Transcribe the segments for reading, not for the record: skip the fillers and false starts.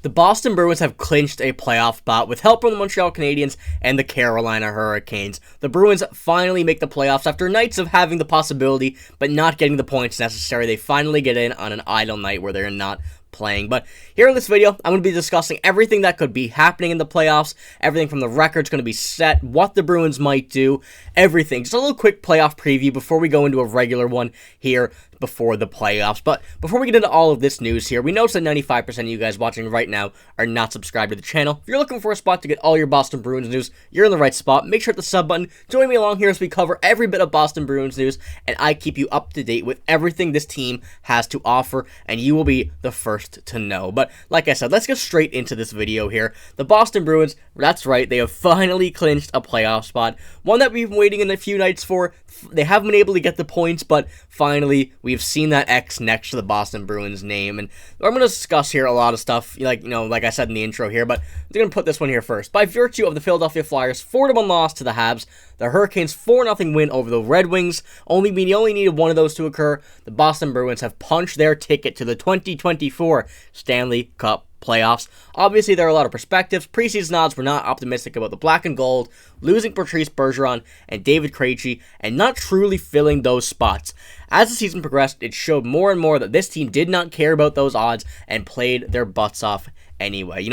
The Boston Bruins have clinched a playoff spot with help from the Montreal Canadiens and the Carolina Hurricanes. The Bruins finally make the playoffs after nights of having the possibility but not getting the points necessary. They finally get in on an idle night where they're not playing. But here in this video, I'm going to be discussing everything that could be happening in the playoffs, everything from the record's going to be set, what the Bruins might do, everything. Just a little quick playoff preview before we go into a regular one here before the playoffs. But before we get into all of this news here, we notice that 95% of you guys watching right now are not subscribed to the channel. If you're looking for a spot to get all your Boston Bruins news, you're in the right spot. Make sure to hit the sub button. Join me along here as we cover every bit of Boston Bruins news, and I keep you up to date with everything this team has to offer, and you will be the first to know. But like I said, let's get straight into this video here. The Boston Bruins, that's right, they have finally clinched a playoff spot, one that we've been waiting in a few nights for. They haven't been able to get the points, but finally we've seen that X next to the Boston Bruins name, and I'm going to discuss here a lot of stuff, like I said in the intro here, but I'm going to put this one here first. By virtue of the Philadelphia Flyers' 4-1 loss to the Habs, the Hurricanes' 4-0 win over the Red Wings, only needed one of those to occur, the Boston Bruins have punched their ticket to the 2024 Stanley Cup playoffs. Obviously, there are a lot of perspectives. Preseason odds were not optimistic about the black and gold, losing Patrice Bergeron and David Krejci, and not truly filling those spots. As the season progressed, it showed more and more that this team did not care about those odds and played their butts off anyway.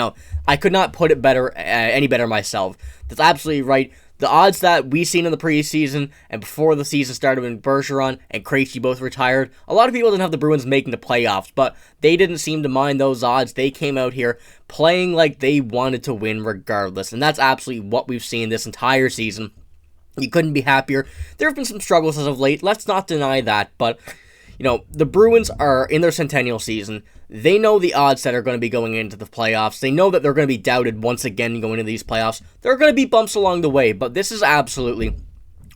I could not put it better, any better myself. That's absolutely right. The odds that we seen in the preseason and before the season started when Bergeron and Krejci both retired, a lot of people didn't have the Bruins making the playoffs, but they didn't seem to mind those odds. They came out here playing like they wanted to win regardless, and that's absolutely what we've seen this entire season. You couldn't be happier. There have been some struggles as of late, let's not deny that, but the Bruins are in their centennial season. They know the odds that are going to be going into the playoffs. They know that they're going to be doubted once again going into these playoffs. There are going to be bumps along the way, but this is absolutely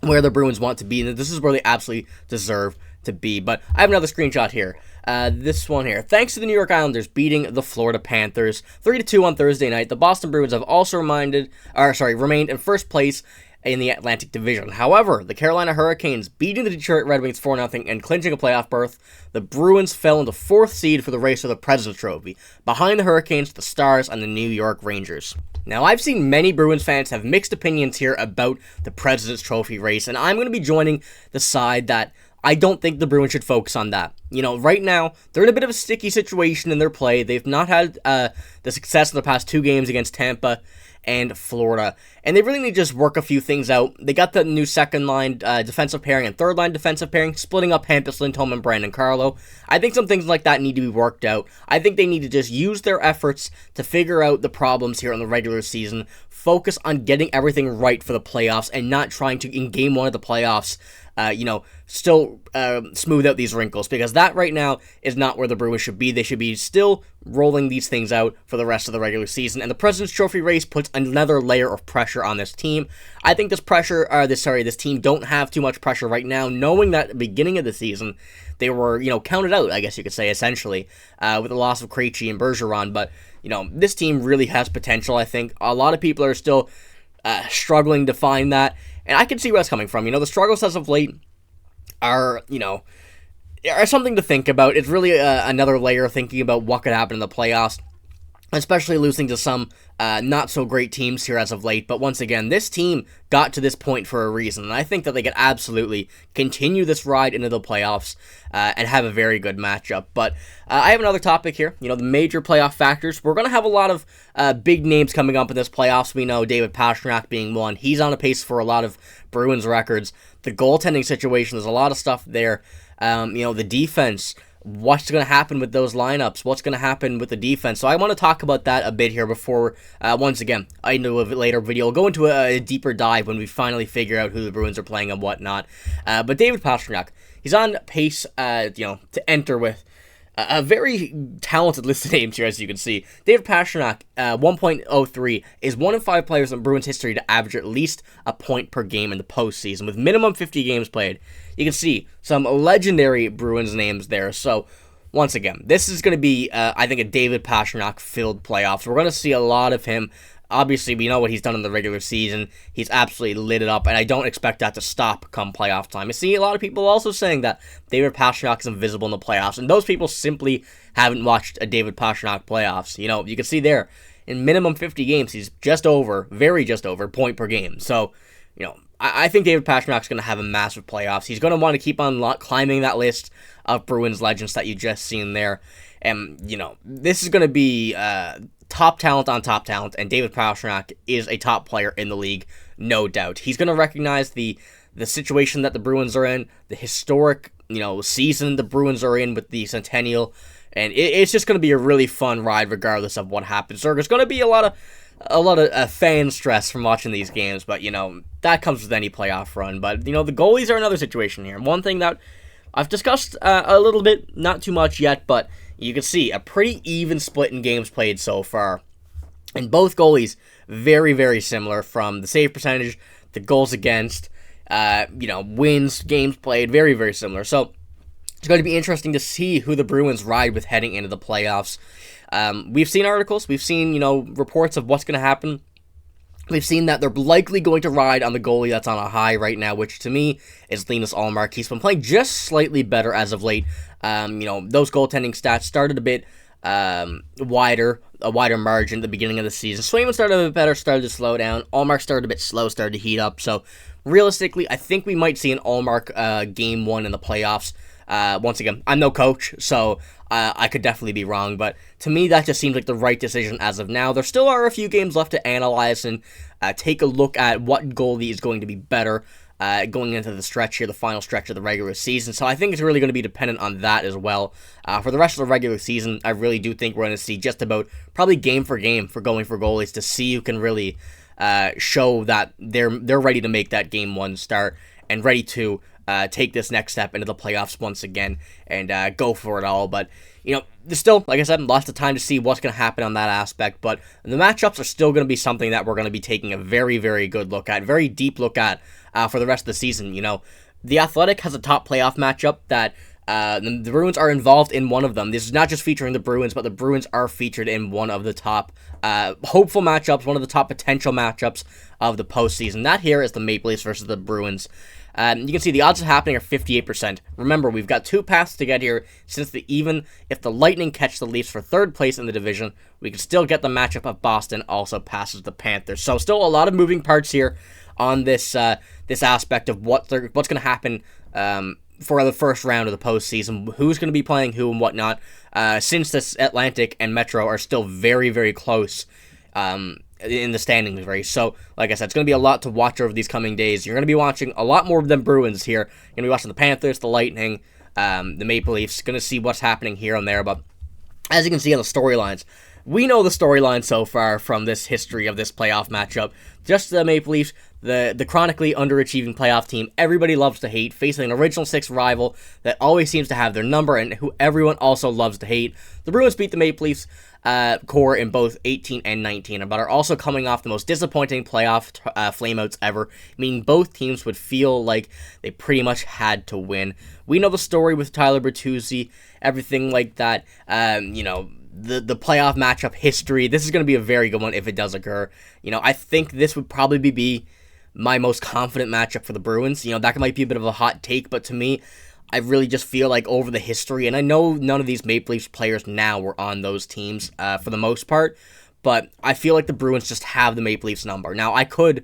where the Bruins want to be, and this is where they absolutely deserve to be. But I have another screenshot here. This one here. Thanks to the New York Islanders beating the Florida Panthers 3-2 on Thursday night, the Boston Bruins have also remained in first place in the Atlantic Division. However, the Carolina Hurricanes beating the Detroit Red Wings 4-0 and clinching a playoff berth, the Bruins fell into 4th seed for the race for the President's Trophy, behind the Hurricanes, the Stars, and the New York Rangers. Now, I've seen many Bruins fans have mixed opinions here about the President's Trophy race, and I'm going to be joining the side that I don't think the Bruins should focus on that. Right now, they're in a bit of a sticky situation in their play. They've not had the success in the past 2 games against Tampa and Florida, and they really need to just work a few things out. They got the new second-line defensive pairing and third-line defensive pairing, splitting up Hampus Lindholm and Brandon Carlo. I think some things like that need to be worked out. I think they need to just use their efforts to figure out the problems here in the regular season, focus on getting everything right for the playoffs, and not trying to, in Game 1 of the playoffs, still smooth out these wrinkles, because that right now is not where the Bruins should be. They should be still rolling these things out for the rest of the regular season, and the President's Trophy race puts another layer of pressure on this team. I think this team don't have too much pressure right now, knowing that at the beginning of the season, they were, counted out, I guess you could say, essentially, with the loss of Krejci and Bergeron, but, this team really has potential, I think. A lot of people are still struggling to find that, and I can see where that's coming from. The struggles as of late are something to think about. It's really another layer of thinking about what could happen in the playoffs, especially losing to some not so great teams here as of late. But once again, this team got to this point for a reason, and I think that they could absolutely continue this ride into the playoffs and have a very good matchup. But I have another topic here, the major playoff factors. We're going to have a lot of big names coming up in this playoffs. We know David Pastrnak being one. He's on a pace for a lot of Bruins records. The goaltending situation, there's a lot of stuff there. The defense, what's going to happen with those lineups? What's going to happen with the defense? So I want to talk about that a bit here before, once again, I know a later video. We'll go into a deeper dive when we finally figure out who the Bruins are playing and whatnot. But David Pastrnak, he's on pace, to enter with a very talented list of names here, as you can see. David Pastrnak, 1.03, is one of 5 players in Bruins history to average at least a point per game in the postseason, with minimum 50 games played. You can see some legendary Bruins names there. So, once again, this is going to be, I think, a David Pastrnak-filled playoffs. We're going to see a lot of him obviously, we know what he's done in the regular season. He's absolutely lit it up, and I don't expect that to stop come playoff time. I see a lot of people also saying that David Pastrnak is invisible in the playoffs, and those people simply haven't watched a David Pastrnak playoffs. You can see there, in minimum 50 games, he's just over, very just over, point per game. So, I think David Pastrnak's going to have a massive playoffs. He's going to want to keep on climbing that list of Bruins legends that you just seen there. And, this is going to be top talent on top talent, and David Pastrnak is a top player in the league, no doubt. He's going to recognize the situation that the Bruins are in, the historic, season the Bruins are in with the Centennial, and it's just going to be a really fun ride regardless of what happens. So there's going to be a lot of fan stress from watching these games, but, that comes with any playoff run. But, the goalies are another situation here. One thing that I've discussed a little bit, not too much yet, but you can see a pretty even split in games played so far. And both goalies, very, very similar from the save percentage, the goals against, wins, games played, very, very similar. So it's going to be interesting to see who the Bruins ride with heading into the playoffs. We've seen articles, we've seen, reports of what's going to happen. We've seen that they're likely going to ride on the goalie that's on a high right now, which to me is Linus Ullmark. He's been playing just slightly better as of late. Those goaltending stats started a bit a wider margin at the beginning of the season. Swayman started a bit better, started to slow down. Ullmark started a bit slow, started to heat up. So realistically, I think we might see an Ullmark game 1 in the playoffs. Once again, I'm no coach, so I could definitely be wrong, but to me, that just seems like the right decision as of now. There still are a few games left to analyze and take a look at what goalie is going to be better going into the stretch here, the final stretch of the regular season, so I think it's really going to be dependent on that as well. For the rest of the regular season, I really do think we're going to see just about probably game for game for going for goalies to see who can really show that they're ready to make that game 1 start and ready to take this next step into the playoffs once again and go for it all. But, there's still, like I said, lots of time to see what's going to happen on that aspect. But the matchups are still going to be something that we're going to be taking a very, very good look at, very deep look at for the rest of the season. The Athletic has a top playoff matchup that the Bruins are involved in one of them. This is not just featuring the Bruins, but the Bruins are featured in one of the top hopeful matchups, one of the top potential matchups of the postseason. That here is the Maple Leafs versus the Bruins. You can see the odds of happening are 58%. Remember, we've got 2 paths to get here, since even if the Lightning catch the Leafs for 3rd place in the division, we can still get the matchup of Boston also passes the Panthers. So still a lot of moving parts here on this aspect of what's going to happen for the first round of the postseason, who's going to be playing who and whatnot, since this Atlantic and Metro are still very, very close in the standings race. So, like I said, it's going to be a lot to watch over these coming days. You're going to be watching a lot more than Bruins here. You're going to be watching the Panthers, the Lightning, the Maple Leafs. Going to see what's happening here and there. But as you can see on the storylines, we know the storyline so far from this history of this playoff matchup. Just the Maple Leafs, the chronically underachieving playoff team everybody loves to hate, facing an Original Six rival that always seems to have their number and who everyone also loves to hate. The Bruins beat the Maple Leafs core in both 18 and 19, but are also coming off the most disappointing playoff flameouts ever, meaning both teams would feel like they pretty much had to win. We know the story with Tyler Bertuzzi, everything like that, the playoff matchup history. This is going to be a very good one if it does occur. I think this would probably be my most confident matchup for the Bruins. That might be a bit of a hot take, but to me, I really just feel like over the history, and I know none of these Maple Leafs players now were on those teams for the most part, but I feel like the Bruins just have the Maple Leafs number. Now, I could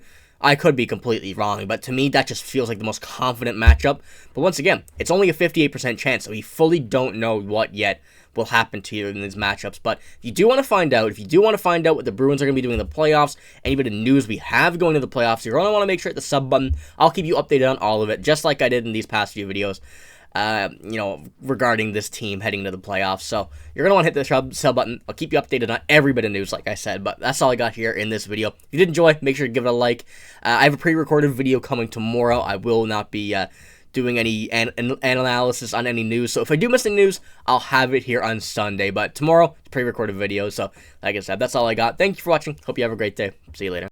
be completely wrong, but to me, that just feels like the most confident matchup. But once again, it's only a 58% chance, so we fully don't know what yet will happen to you in these matchups. But if you do want to find out, what the Bruins are going to be doing in the playoffs, any bit of news we have going to the playoffs, you're going to want to make sure to hit the sub button. I'll keep you updated on all of it, just like I did in these past few videos. Regarding this team heading to the playoffs. So you're going to want to hit the sub button. I'll keep you updated on every bit of news, like I said, but that's all I got here in this video. If you did enjoy, make sure to give it a like. I have a pre-recorded video coming tomorrow. I will not be doing any analysis on any news, so if I do miss any news, I'll have it here on Sunday, but tomorrow, it's pre-recorded video. So like I said, that's all I got. Thank you for watching. Hope you have a great day. See you later.